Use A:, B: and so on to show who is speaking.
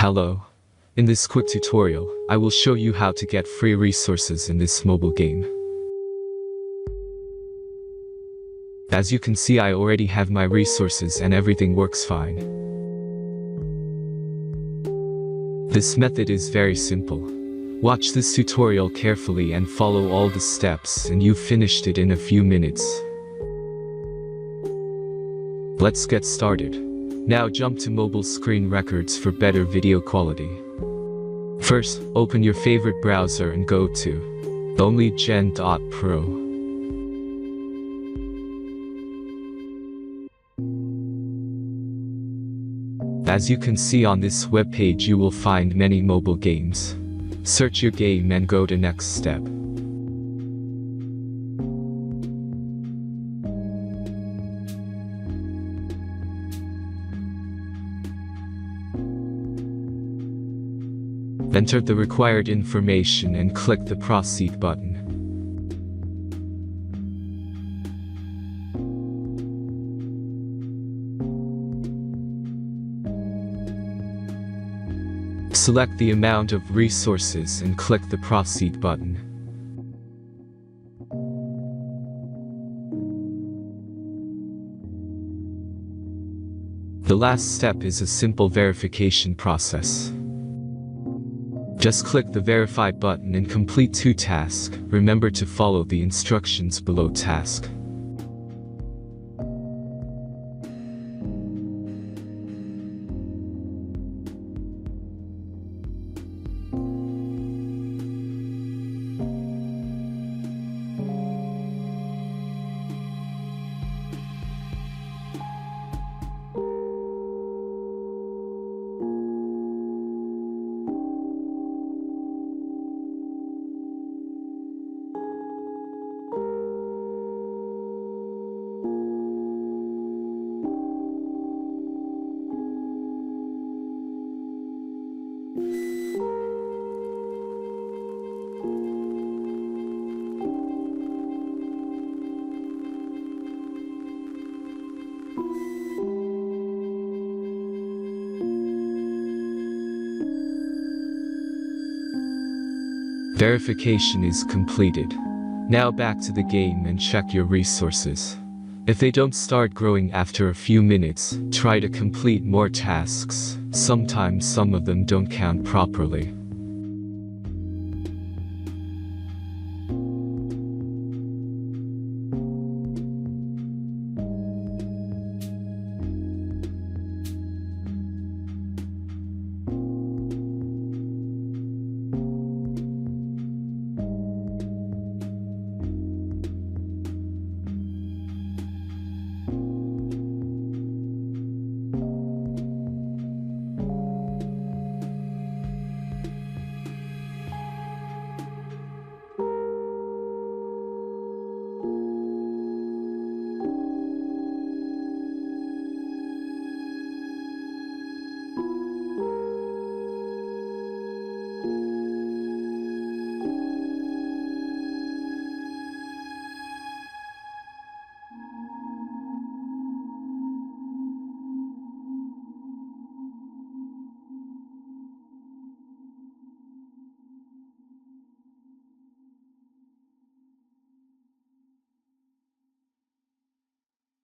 A: Hello. In this quick tutorial, I will show you how to get free resources in this mobile game. As you can see, I already have my resources and everything works fine. This method is very simple. Watch this tutorial carefully and follow all the steps and you've finished it in a few minutes. Let's get started. Now jump to mobile screen records for better video quality. First, open your favorite browser and go to onlygen.pro. As you can see on this web page, you will find many mobile games. Search your game and go to next step. Enter the required information and click the Proceed button. Select the amount of resources and click the Proceed button. The last step is a simple verification process. Just click the Verify button and complete 2 tasks. Remember to follow the instructions below task. Verification is completed. Now back to the game and check your resources. If they don't start growing after a few minutes, try to complete more tasks. Sometimes some of them don't count properly.